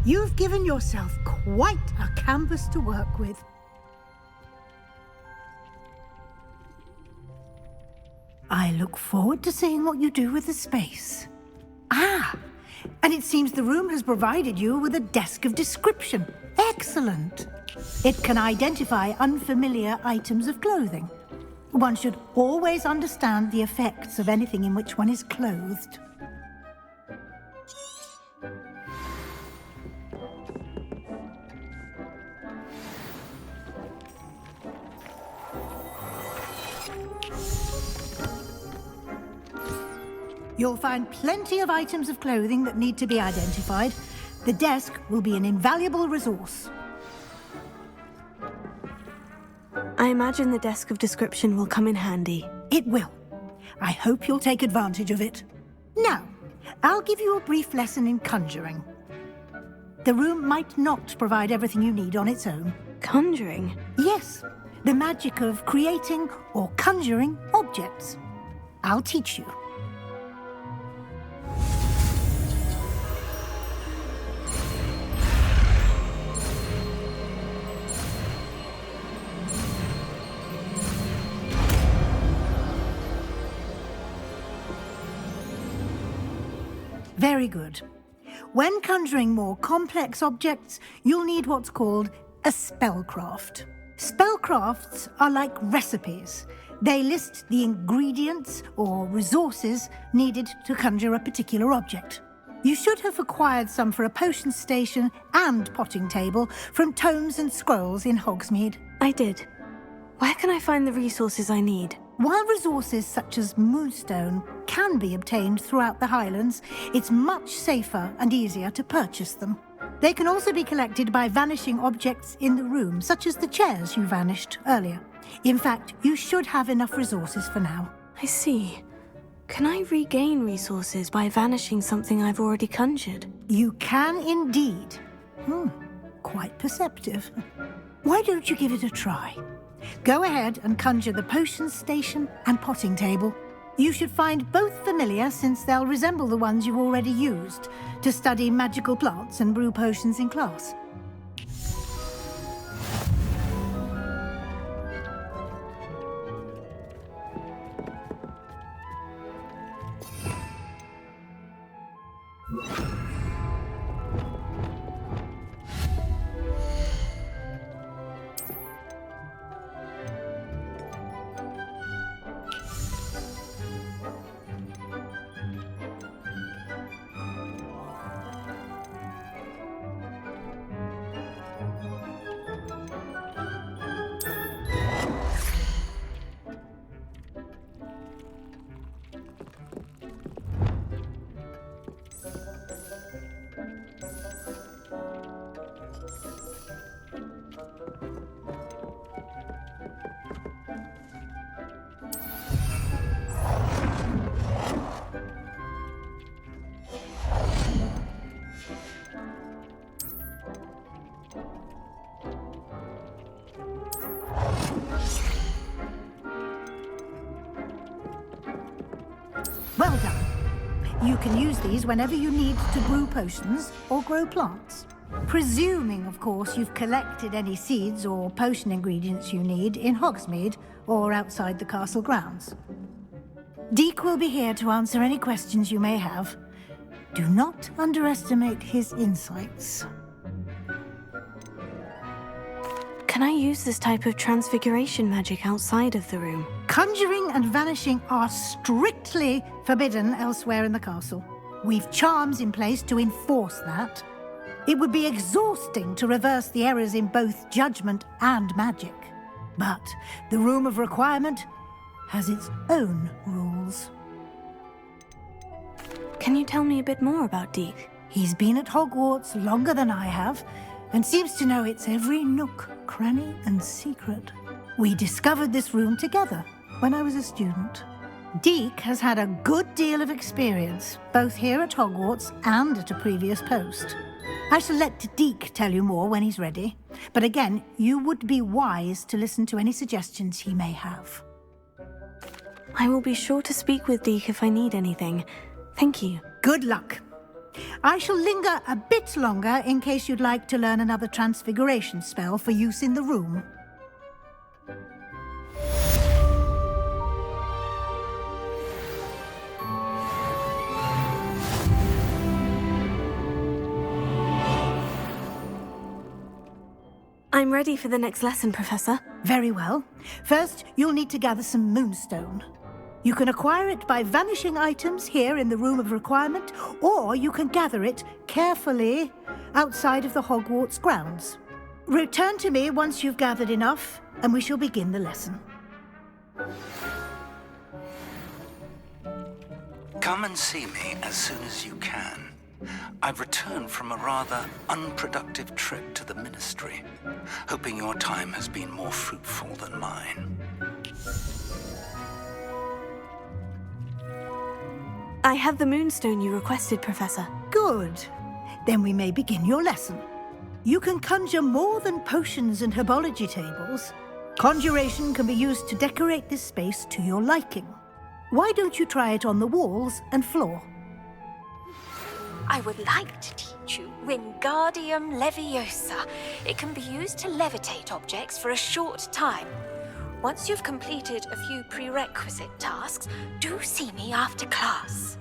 You've given yourself quite a canvas to work with. I look forward to seeing what you do with the space. Ah, and it seems the room has provided you with a desk of description. Excellent. It can identify unfamiliar items of clothing. One should always understand the effects of anything in which one is clothed. You'll find plenty of items of clothing that need to be identified. The desk will be an invaluable resource. I imagine the desk of description will come in handy. It will. I hope you'll take advantage of it. Now, I'll give you a brief lesson in conjuring. The room might not provide everything you need on its own. Conjuring? Yes, the magic of creating or conjuring objects. I'll teach you. Very good. When conjuring more complex objects, you'll need what's called a spellcraft. Spellcrafts are like recipes. They list the ingredients or resources needed to conjure a particular object. You should have acquired some for a potion station and potting table from tomes and scrolls in Hogsmeade. I did. Where can I find the resources I need? While resources such as moonstone can be obtained throughout the Highlands, it's much safer and easier to purchase them. They can also be collected by vanishing objects in the room, such as the chairs you vanished earlier. In fact, you should have enough resources for now. I see. Can I regain resources by vanishing something I've already conjured? You can indeed. Quite perceptive. Why don't you give it a try? Go ahead and conjure the potion station and potting table. You should find both familiar, since they'll resemble the ones you've already used to study magical plants and brew potions in class. Well done. You can use these whenever you need to brew potions or grow plants. Presuming, of course, you've collected any seeds or potion ingredients you need in Hogsmeade or outside the castle grounds. Deek will be here to answer any questions you may have. Do not underestimate his insights. Can I use this type of transfiguration magic outside of the room? Conjuring and vanishing are strictly forbidden elsewhere in the castle. We've charms in place to enforce that. It would be exhausting to reverse the errors in both judgment and magic. But the Room of Requirement has its own rules. Can you tell me a bit more about Deek? He's been at Hogwarts longer than I have, and seems to know its every nook, cranny, and secret. We discovered this room together when I was a student. Deek has had a good deal of experience, both here at Hogwarts and at a previous post. I shall let Deek tell you more when he's ready, but again, you would be wise to listen to any suggestions he may have. I will be sure to speak with Deek if I need anything. Thank you. Good luck. I shall linger a bit longer in case you'd like to learn another transfiguration spell for use in the room. I'm ready for the next lesson, Professor. Very well. First, you'll need to gather some moonstone. You can acquire it by vanishing items here in the Room of Requirement, or you can gather it carefully outside of the Hogwarts grounds. Return to me once you've gathered enough, and we shall begin the lesson. Come and see me as soon as you can. I've returned from a rather unproductive trip to the Ministry, hoping your time has been more fruitful than mine. I have the moonstone you requested, Professor. Good. Then we may begin your lesson. You can conjure more than potions and herbology tables. Conjuration can be used to decorate this space to your liking. Why don't you try it on the walls and floor? I would like to teach you Wingardium Leviosa. It can be used to levitate objects for a short time. Once you've completed a few prerequisite tasks, do see me after class.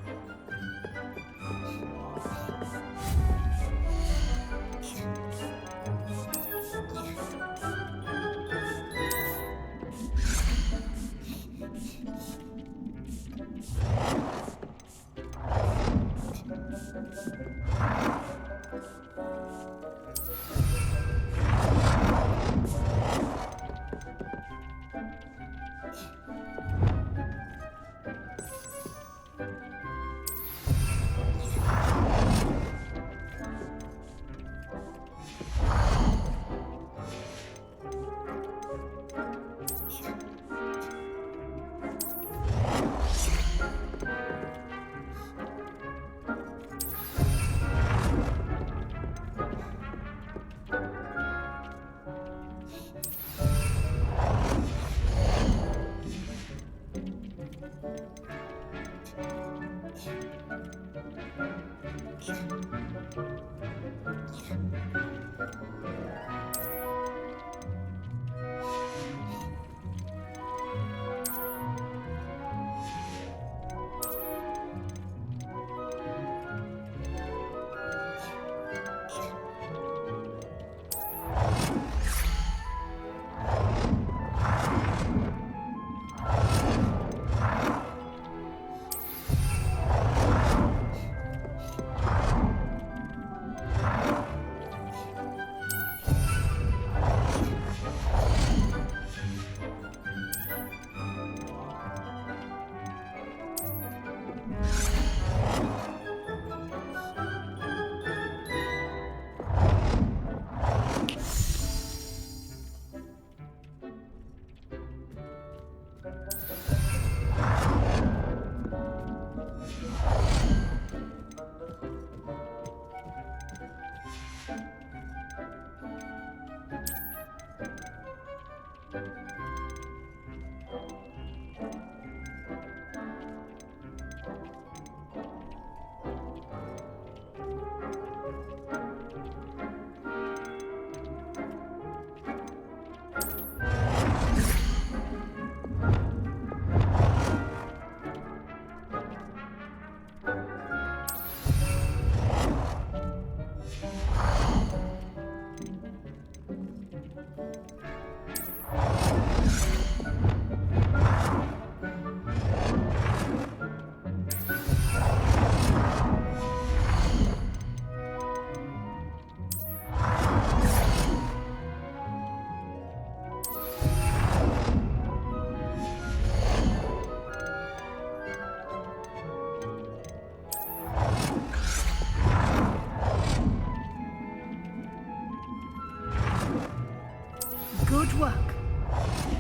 Good work.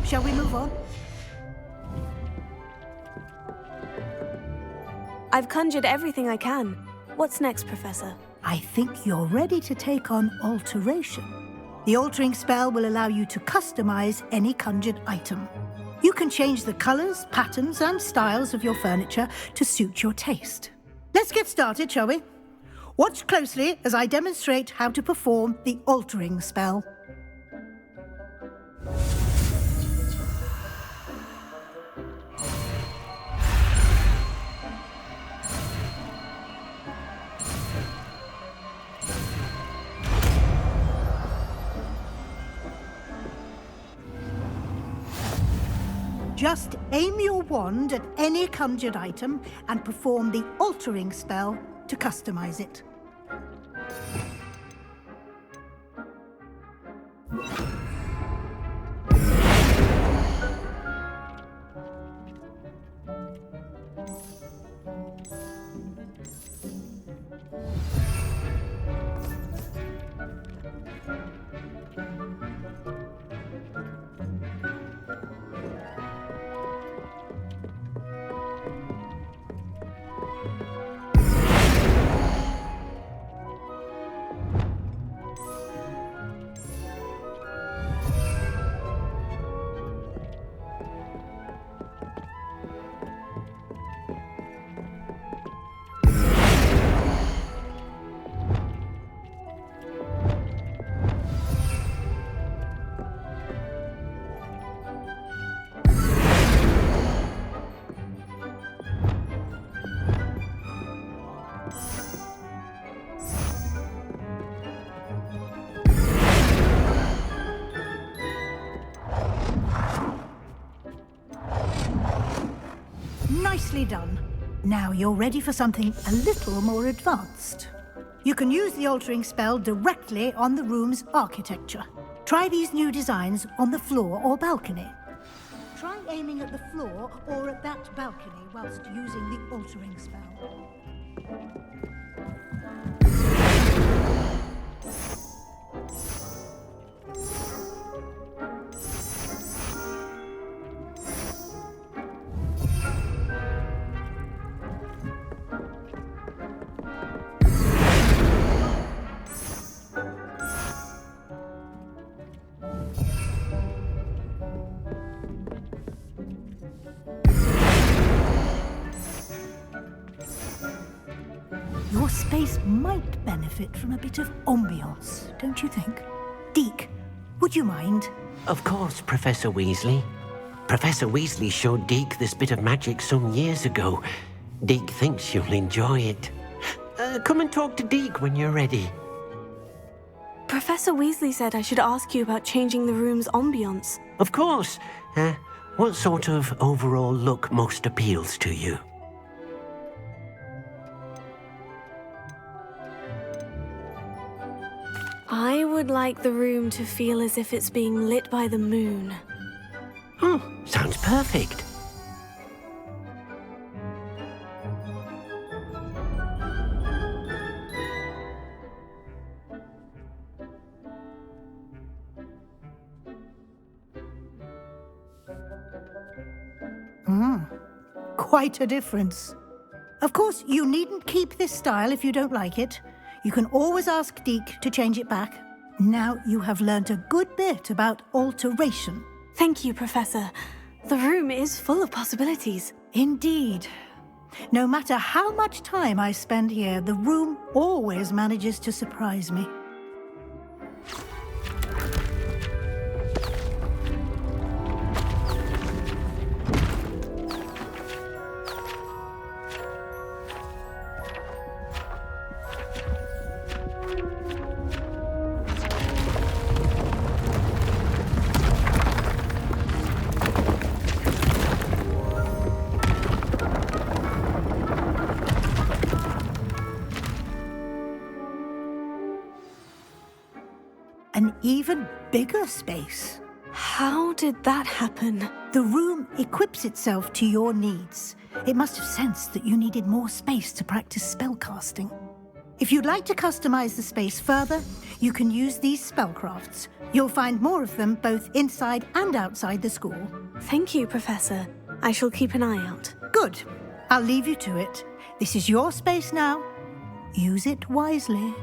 Shall we move on? I've conjured everything I can. What's next, Professor? I think you're ready to take on alteration. The altering spell will allow you to customize any conjured item. You can change the colors, patterns, and styles of your furniture to suit your taste. Let's get started, shall we? Watch closely as I demonstrate how to perform the altering spell. Just aim your wand at any conjured item and perform the altering spell to customize it. Nicely done. Now you're ready for something a little more advanced. You can use the altering spell directly on the room's architecture. Try these new designs on the floor or balcony. Try aiming at the floor or at that balcony whilst using the altering spell. Your space might benefit from a bit of ambiance, don't you think? Deke, would you mind? Of course, Professor Weasley. Professor Weasley showed Deke this bit of magic some years ago. Deke thinks you'll enjoy it. Come and talk to Deke when you're ready. Professor Weasley said I should ask you about changing the room's ambiance. Of course. What sort of overall look most appeals to you? I would like the room to feel as if it's being lit by the moon. Oh, sounds perfect. Quite a difference. Of course, you needn't keep this style if you don't like it. You can always ask Deke to change it back. Now you have learnt a good bit about alteration. Thank you, Professor. The room is full of possibilities. Indeed. No matter how much time I spend here, the room always manages to surprise me. An even bigger space. How did that happen? The room equips itself to your needs. It must have sensed that you needed more space to practice spellcasting. If you'd like to customize the space further, you can use these spellcrafts. You'll find more of them both inside and outside the school. Thank you, Professor. I shall keep an eye out. Good. I'll leave you to it. This is your space now. Use it wisely.